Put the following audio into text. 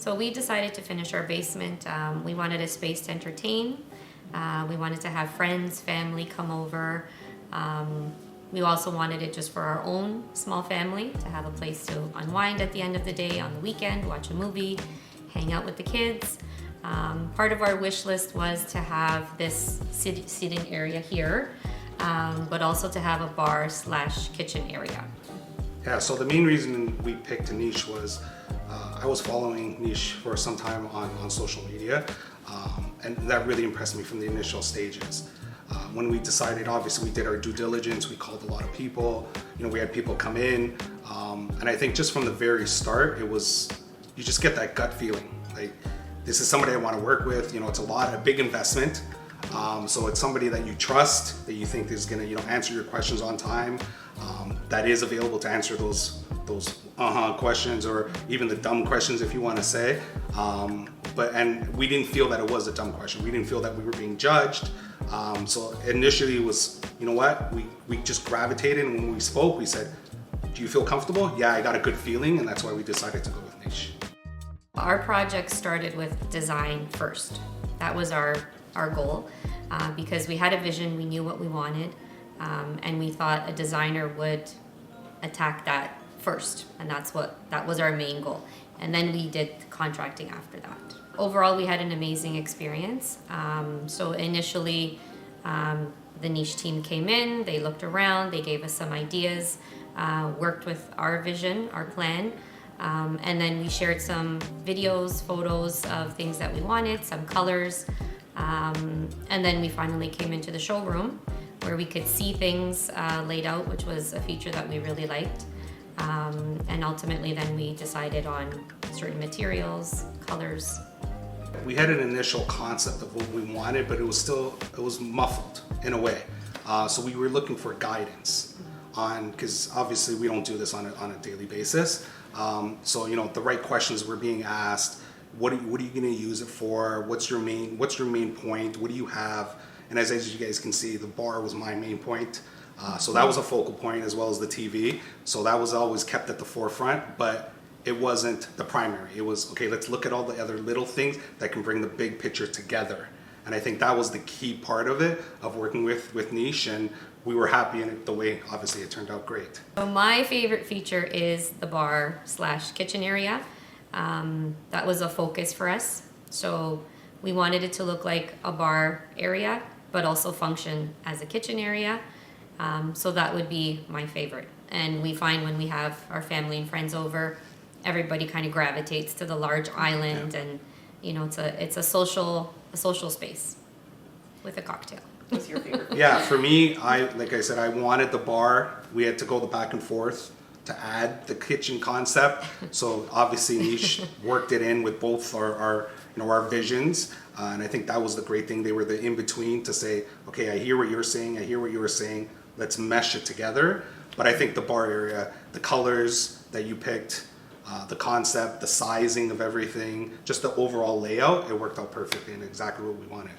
So we decided to finish our basement. We wanted a space to entertain. We wanted to have friends, family come over. We also wanted it just for our own small family, to have a place to unwind at the end of the day, on the weekend, watch a movie, hang out with the kids. Part of our wish list was to have this seating area here, but also to have a bar/kitchen area. Yeah, so the main reason we picked niche was I was following niche for some time on social media, and that really impressed me from the initial stages. When we decided, obviously we did our due diligence, we called a lot of people, we had people come in, and I think just from the very start, it was, you just get that gut feeling, like this is somebody I want to work with, it's a big investment, so it's somebody that you trust, that you think is going to answer your questions on time, that is available to answer those questions, or even the dumb questions if you want to say, and we didn't feel that it was a dumb question. We didn't feel that we were being judged. So initially it was, we just gravitated, and when we spoke, we said, do you feel comfortable? Yeah, I got a good feeling, and that's why we decided to go with niche. Our project started with design first. That was our goal, because we had a vision, we knew what we wanted, and we thought a designer would attack that first, and that was our main goal. And then we did contracting after that. Overall, we had an amazing experience. So initially, the niche team came in, they looked around, they gave us some ideas, worked with our vision, our plan, and then we shared some videos, photos of things that we wanted, some colors, and then we finally came into the showroom where we could see things laid out, which was a feature that we really liked. And ultimately then we decided on certain materials, colors. We had an initial concept of what we wanted, but it was muffled in a way. So we were looking for guidance because obviously we don't do this on a daily basis. So the right questions were being asked. What are you going to use it for? What's your main point? What do you have? And as you guys can see, the bar was my main point. So that was a focal point, as well as the TV. So that was always kept at the forefront, but it wasn't the primary. It was, okay, let's look at all the other little things that can bring the big picture together. And I think that was the key part of it, of working with niche, and we were happy in it the way, obviously, it turned out great. So my favorite feature is the bar/kitchen area. That was a focus for us. So we wanted it to look like a bar area, but also function as a kitchen area. So that would be my favorite. And we find when we have our family and friends over, everybody kind of gravitates to the large island, and it's a social space with a cocktail. What's your favorite? Yeah, for me, like I said, I wanted the bar. We had to go the back and forth to add the kitchen concept. So obviously niche worked it in with both our visions. And I think that was the great thing. They were the in-between to say, okay, I hear what you're saying, I hear what you were saying, let's mesh it together. But I think the bar area, the colors that you picked, the concept, the sizing of everything, just the overall layout, it worked out perfectly and exactly what we wanted.